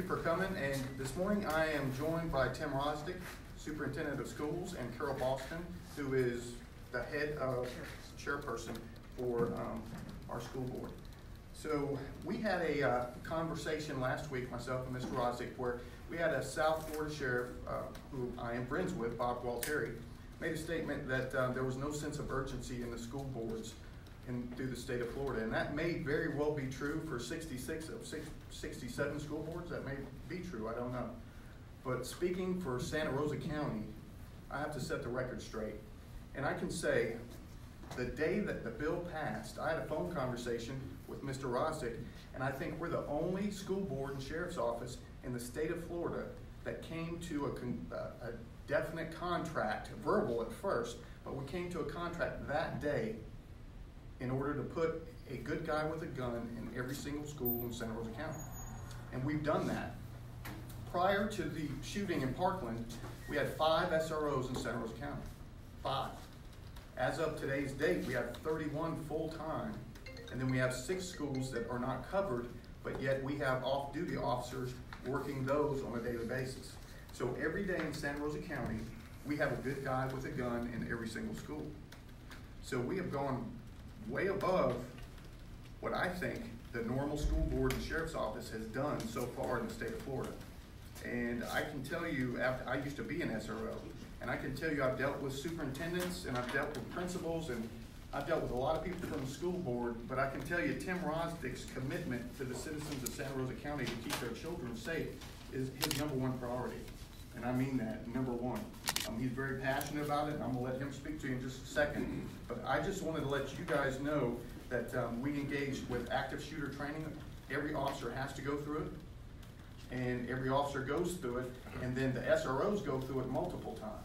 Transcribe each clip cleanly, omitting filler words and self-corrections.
you for coming. And this morning I am joined by Tim Wyrosdick, Superintendent of Schools, and Carol Boston, who is the head of chairperson for our school board. So we had a conversation last week, myself and Mr. Wyrosdick, where we had a South Florida sheriff, who I am friends with, Bob Gualtieri, made a statement that there was no sense of urgency in the school boards through the state of Florida. And that may very well be true for 66 of 67 school boards. That may be true, I don't know. But speaking for Santa Rosa County, I have to set the record straight. And I can say, the day that the bill passed, I had a phone conversation with Mr. Wyrosdick, and I think we're the only school board and sheriff's office in the state of Florida that came to a definite contract, verbal at first, but we came to a contract that day in order to put a good guy with a gun in every single school in Santa Rosa County. And we've done that. Prior to the shooting in Parkland, we had 5 SROs in Santa Rosa County. 5. As of today's date, we have 31 full-time, and then we have 6 schools that are not covered, but yet we have off-duty officers working those on a daily basis. So every day in Santa Rosa County, we have a good guy with a gun in every single school. So we have gone way above what I think the normal school board and sheriff's office has done so far in the state of Florida. And I can tell you, after I used to be an SRO, and I can tell you I've dealt with superintendents and I've dealt with principals and I've dealt with a lot of people from the school board, but I can tell you Tim Wyrosdick's commitment to the citizens of Santa Rosa County to keep their children safe is his #1 priority. And I mean that, #1. He's very passionate about it, and I'm going to let him speak to you in just a second. But I just wanted to let you guys know that we engaged with active shooter training. Every officer has to go through it, and every officer goes through it, and then the SROs go through it multiple times.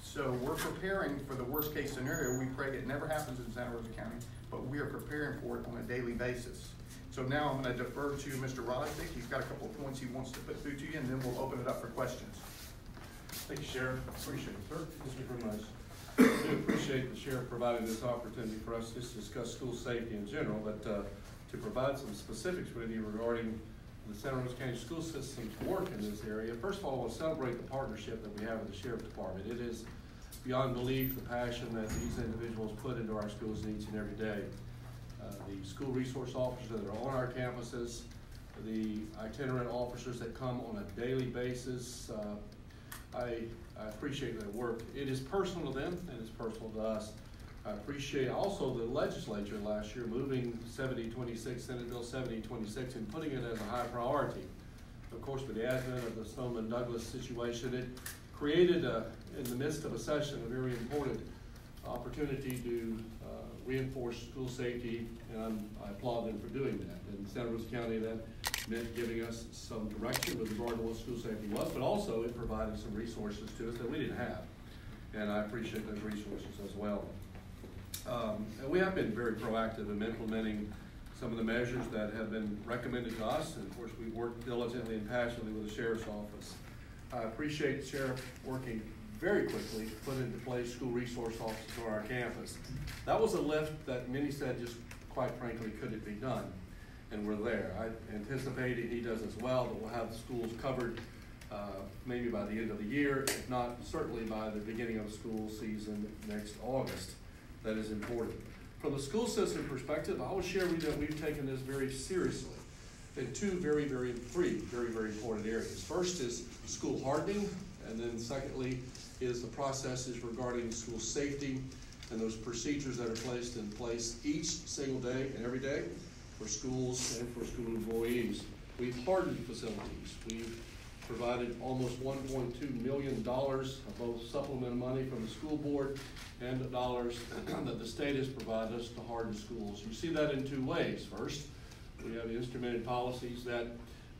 So we're preparing for the worst case scenario. We pray it never happens in Santa Rosa County, but we are preparing for it on a daily basis. So now I'm going to defer to Mr. Wyrosdick. He's got a couple of points he wants to put through to you, and then we'll open it up for questions. Thank you, Sheriff. Appreciate it, sir. Thank you very much. I do appreciate the Sheriff providing this opportunity for us to discuss school safety in general, but to provide some specifics with you regarding the Santa Rosa County school system's work in this area. First of all, I want to celebrate the partnership that we have with the Sheriff Department. It is beyond belief the passion that these individuals put into our schools each and every day. The school resource officers that are on our campuses, the itinerant officers that come on a daily basis, I appreciate their work. It is personal to them and it's personal to us. I appreciate also the legislature last year moving 7026, Senate Bill 7026, and putting it as a high priority. Of course, with the advent of the Stoneman-Douglas situation, it created, in the midst of a session, a very important opportunity to reinforce school safety, and I applaud them for doing that. In Santa Rosa County, that meant giving us some direction with regard to what school safety was, but also it provided some resources to us that we didn't have. And I appreciate those resources as well. And we have been very proactive in implementing some of the measures that have been recommended to us, and of course we work diligently and passionately with the Sheriff's Office. I appreciate the Sheriff working very quickly to put into place school resource officers on our campus. That was a lift that many said just quite frankly couldn't be done, and we're there. I anticipate he does as well, that we'll have the schools covered maybe by the end of the year, if not certainly by the beginning of the school season next August. That is important. From the school system perspective, I will share with you that we've taken this very seriously in three very, very important areas. First is school hardening, and then secondly is the processes regarding school safety and those procedures that are placed in place each single day and every day for schools and for school employees. We've hardened facilities. We've provided almost $1.2 million of both supplemental money from the school board and the dollars that the state has provided us to harden schools. You see that in 2 ways. First, we have instrumented policies that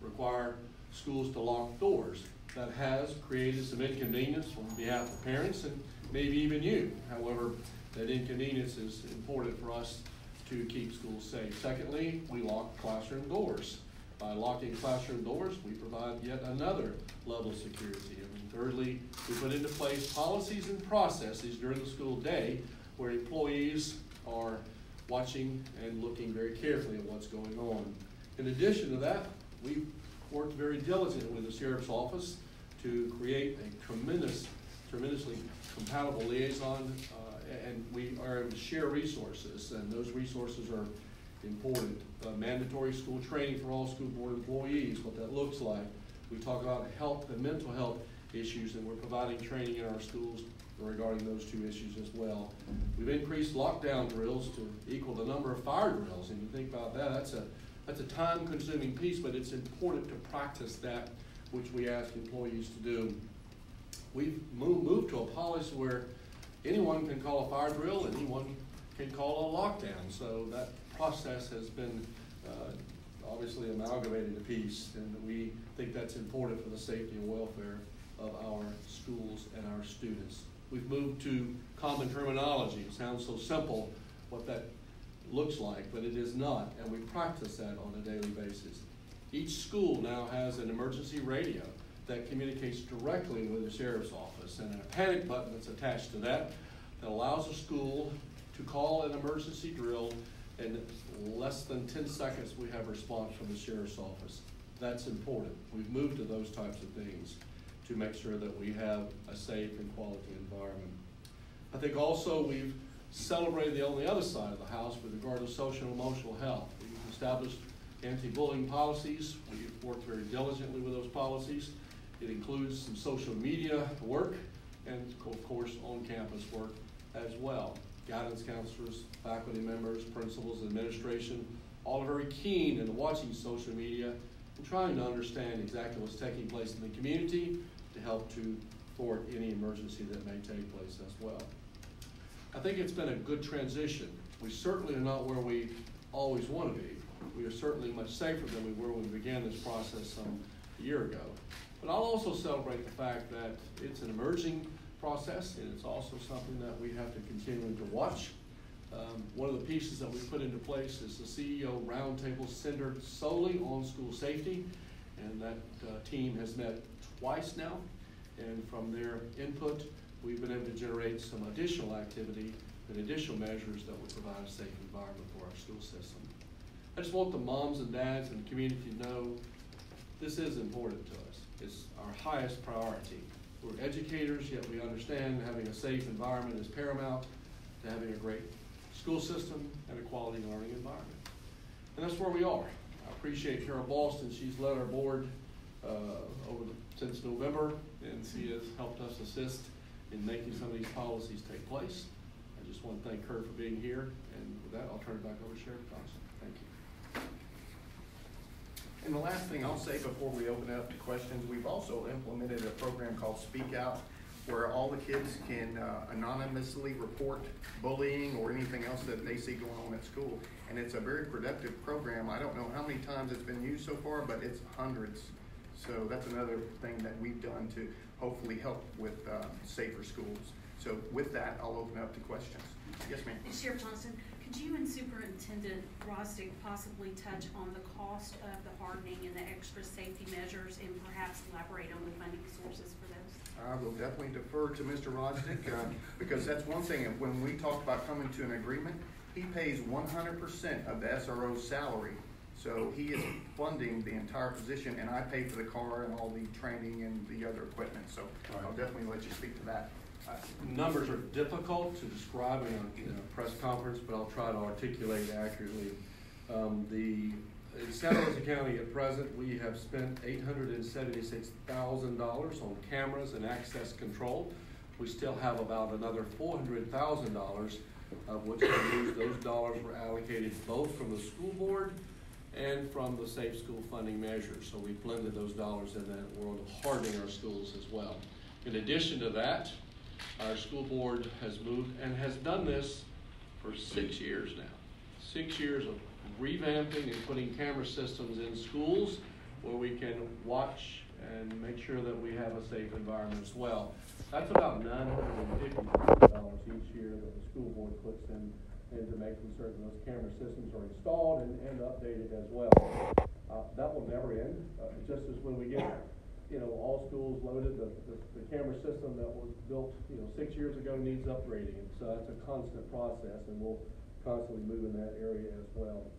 require schools to lock doors. That has created some inconvenience on behalf of parents and maybe even you. However, that inconvenience is important for us to keep schools safe. Secondly, we lock classroom doors. By locking classroom doors, we provide yet another level of security. And thirdly, we put into place policies and processes during the school day where employees are watching and looking very carefully at what's going on. In addition to that, we worked very diligently with the Sheriff's Office to create a tremendously compatible liaison, and we are able to share resources, and those resources are important. Mandatory school training for all school board employees, what that looks like. We talk about health and mental health issues, and we're providing training in our schools regarding those two issues as well. We've increased lockdown drills to equal the number of fire drills, and you think about that, that's a time-consuming piece, but it's important to practice that, which we ask employees to do. We've moved to a policy where anyone can call a fire drill, and anyone can call a lockdown, so that process has been obviously amalgamated a piece, and we think that's important for the safety and welfare of our schools and our students. We've moved to common terminology. It sounds so simple what that looks like, but it is not, and we practice that on a daily basis. Each school now has an emergency radio that communicates directly with the Sheriff's Office, and a panic button that's attached to that allows a school to call an emergency drill. In less than 10 seconds, we have a response from the Sheriff's Office. That's important. We've moved to those types of things to make sure that we have a safe and quality environment. I think also we've celebrated on the other side of the house with regard to social and emotional health. We've established anti-bullying policies. We've worked very diligently with those policies. It includes some social media work and, of course, on-campus work as well. Guidance counselors, faculty members, principals, administration, all are very keen in watching social media and trying to understand exactly what's taking place in the community to help to thwart any emergency that may take place as well. I think it's been a good transition. We certainly are not where we always want to be. We are certainly much safer than we were when we began this process a year ago. But I'll also celebrate the fact that it's an emerging process, and it's also something that we have to continue to watch. One of the pieces that we put into place is the CEO roundtable centered solely on school safety, and that team has met twice now, and from their input, we've been able to generate some additional activity and additional measures that will provide a safe environment for our school system. I just want the moms and dads and the community to know this is important to us. It's our highest priority. We're educators, yet we understand having a safe environment is paramount to having a great school system and a quality learning environment. And that's where we are. I appreciate Carol Boston. She's led our board since November, and she has helped us assist in making some of these policies take place. I just want to thank her for being here, and with that, I'll turn it back over to Sheriff Johnson. Thank you. And the last thing I'll say before we open it up to questions, we've also implemented a program called Speak Out, where all the kids can anonymously report bullying or anything else that they see going on at school. And it's a very productive program. I don't know how many times it's been used so far, but it's hundreds. So that's another thing that we've done to hopefully help with safer schools. So with that, I'll open up to questions. Yes, ma'am. Sheriff Johnson, could you and Superintendent Wyrosdick possibly touch on the cost of the hardening and the extra safety measures, and perhaps elaborate on the funding sources for those? I will definitely defer to Mr. Wyrosdick because that's one thing. When we talk about coming to an agreement, he pays 100% of the SRO's salary. So he is funding the entire position, and I pay for the car and all the training and the other equipment. So I'll definitely let you speak to that. Numbers are difficult to describe in a press conference, but I'll try to articulate accurately. In Santa Rosa County at present, we have spent $876,000 on cameras and access control. We still have about another $400,000 of which those dollars were allocated both from the school board and from the Safe School funding measures. So we blended those dollars in that world of hardening our schools as well. In addition to that, our school board has moved and has done this for 6 years now. 6 years of revamping and putting camera systems in schools where we can watch and make sure that we have a safe environment as well. That's about $950,000 each year that the school board puts into making certain those camera systems are installed and updated as well. That will never end. Just as when we get all schools loaded, the camera system that was built 6 years ago needs upgrading. And so that's a constant process, and we'll constantly move in that area as well.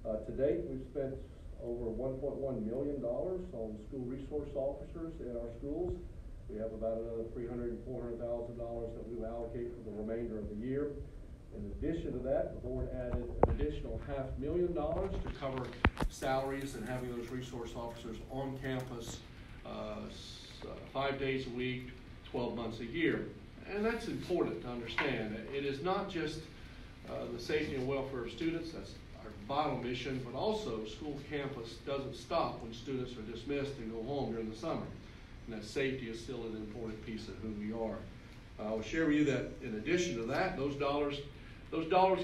To date, we've spent over $1.1 million on school resource officers in our schools. We have about another $300,000 and $400,000 that we will allocate for the remainder of the year. In addition to that, the board added an additional $500,000 to cover salaries and having those resource officers on campus 5 days a week, 12 months a year. And that's important to understand. It is not just the safety and welfare of students, that's our vital mission, but also school campus doesn't stop when students are dismissed and go home during the summer. And that safety is still an important piece of who we are. I will share with you that in addition to that, those dollars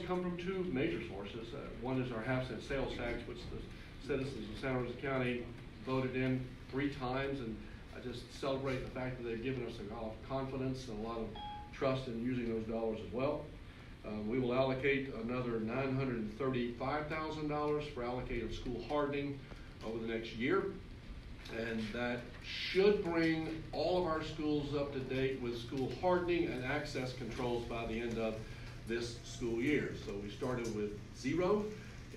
come from two major sources. One is our half-cent sales tax, which the citizens of Santa Rosa County voted in 3 times, and I just celebrate the fact that they've given us a lot of confidence and a lot of trust in using those dollars as well. We will allocate another $935,000 for allocated school hardening over the next year, and that should bring all of our schools up to date with school hardening and access controls by the end of this school year. So we started with 0,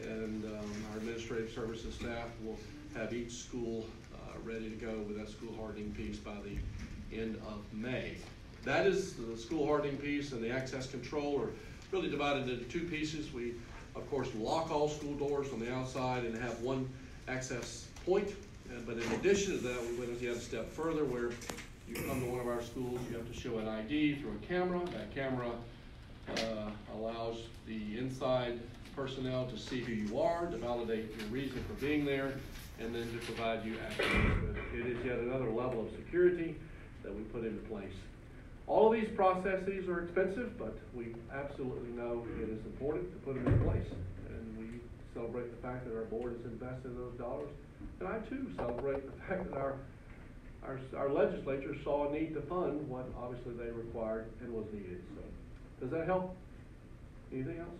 and our administrative services staff will have each school ready to go with that school hardening piece by the end of May. That is the school hardening piece, and the access control are really divided into 2 pieces. We, of course, lock all school doors on the outside and have one access point. But in addition to that, we went yet a step further where you come to one of our schools, you have to show an ID through a camera. That camera allows the inside personnel to see who you are, to validate your reason for being there, and then to provide you access. It is yet another level of security that we put into place. All of these processes are expensive, but we absolutely know it is important to put them in place. And we celebrate the fact that our board has invested those dollars. And I too celebrate the fact that our legislature saw a need to fund what obviously they required and was needed. So, does that help? Anything else?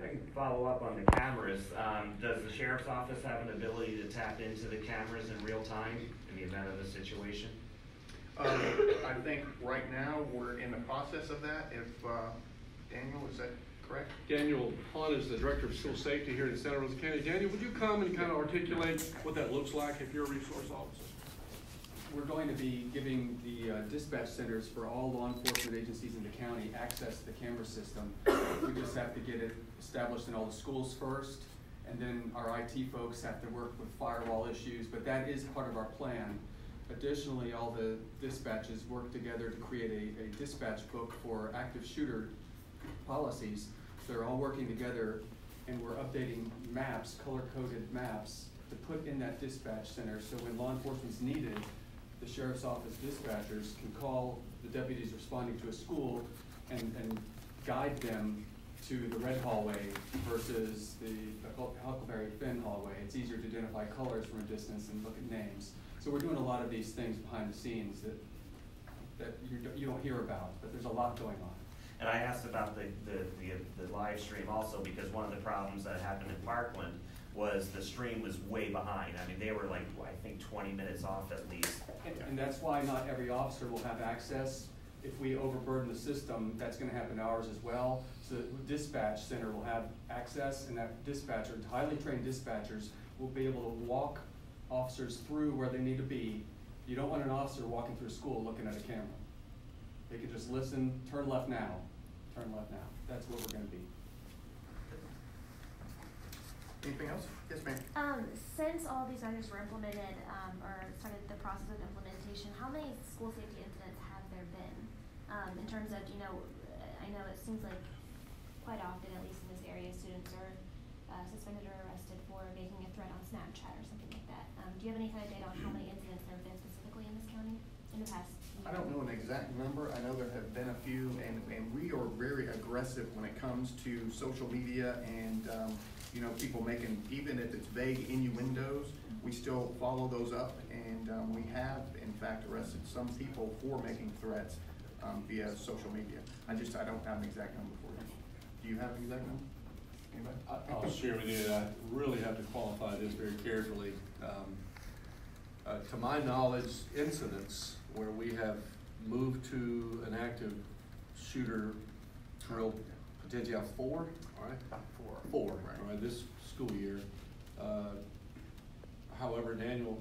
I can follow up on the cameras. Does the sheriff's office have an ability to tap into the cameras in real time in the event of a situation? I think right now we're in the process of that. If Daniel, is that correct? Daniel Hunt is the Director of School Safety here in Santa Rosa County. Daniel, would you come and kind of articulate what that looks like if you're a resource officer? We're going to be giving the dispatch centers for all law enforcement agencies in the county access to the camera system. We just have to get it established in all the schools first, and then our IT folks have to work with firewall issues, but that is part of our plan. Additionally, all the dispatches work together to create a dispatch book for active shooter policies. They're all working together, and we're updating maps, color-coded maps, to put in that dispatch center, so when law enforcement's needed, the sheriff's office dispatchers can call the deputies responding to a school and guide them to the red hallway versus the Huckleberry Finn hallway. It's easier to identify colors from a distance and look at names. So we're doing a lot of these things behind the scenes that you don't hear about, but there's a lot going on. And I asked about the live stream also because one of the problems that happened in Parkland was the stream was way behind. I mean, they were like, I think 20 minutes off at least. And that's why not every officer will have access. If we overburden the system, that's gonna happen to ours as well. So the dispatch center will have access, and that dispatcher, highly trained dispatchers, will be able to walk officers through where they need to be. You don't want an officer walking through school looking at a camera. They can just listen, turn left now, turn left now. That's where we're gonna be. Anything else? Yes, ma'am. Since all these measures were implemented, or started the process of implementation, how many school safety incidents have there been? In terms of, I know it seems like quite often, at least in this area, students are suspended or arrested for making a threat on Snapchat or something like that. Do you have any kind of data on how many incidents there have been specifically in this county in the past year? I don't know an exact number. I know there have been a few, and we are very aggressive when it comes to social media and people making, even if it's vague innuendos, we still follow those up, and we have in fact arrested some people for making threats via social media. I don't have an exact number for you. Do you have an exact number? Anybody? I'll share with you that I really have to qualify this very carefully. To my knowledge, incidents where we have moved to an active shooter drill, potentially have 4, all right? About 4. 4, right. all right, this school year. However, Daniel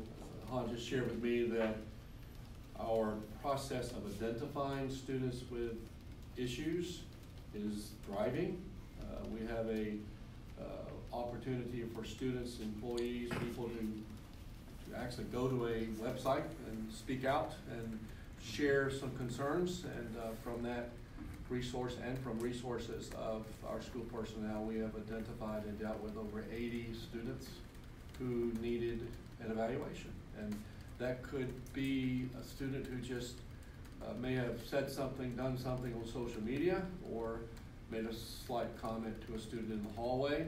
Hahn just shared with me that our process of identifying students with issues is thriving. We have a opportunity for students, employees, people to actually go to a website and speak out and share some concerns, and from that resource and from resources of our school personnel, we have identified and dealt with over 80 students who needed an evaluation. And that could be a student who just may have said something, done something on social media, or made a slight comment to a student in the hallway.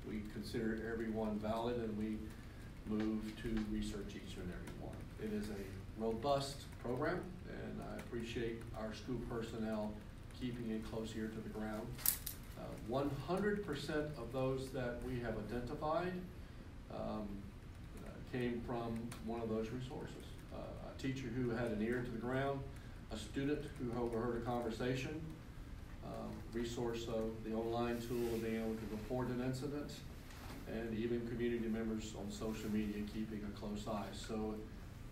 We consider everyone valid, and we move to research each and every one. It is a robust program, and I appreciate our school personnel keeping a close ear to the ground. 100% of those that we have identified came from one of those resources. A teacher who had an ear to the ground, a student who overheard a conversation, resource of the online tool of being able to report an incident, and even community members on social media keeping a close eye. So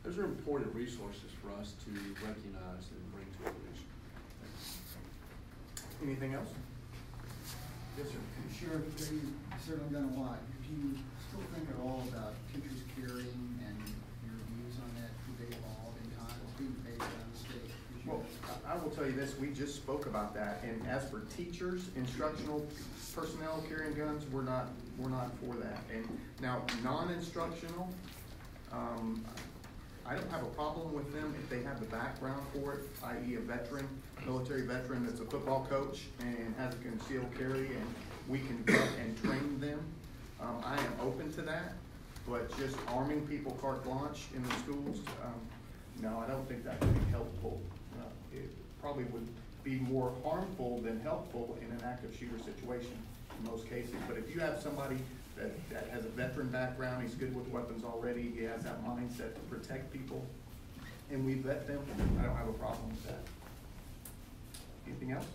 those are important resources for us to recognize and bring to attention. Anything else? Yes, sir. Sheriff, you've certainly done a lot. Do you still think at all about teachers caring and your views on that? Do they evolve in time? It's being based on the state. Well, I will tell you this, we just spoke about that, and as for teachers, instructional personnel carrying guns, we're not for that. And now, non-instructional, I don't have a problem with them if they have the background for it, i.e. a veteran, military veteran that's a football coach and has a concealed carry, and we can vet and train them. I am open to that, but just arming people carte blanche in the schools, no, I don't think that would be helpful. It probably would be more harmful than helpful in an active shooter situation in most cases. But if you have somebody that has a veteran background, he's good with weapons already, he has that mindset to protect people, and we vet them, I don't have a problem with that. Anything else?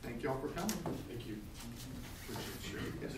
Thank y'all for coming. Thank you. Appreciate it. Yes, sir.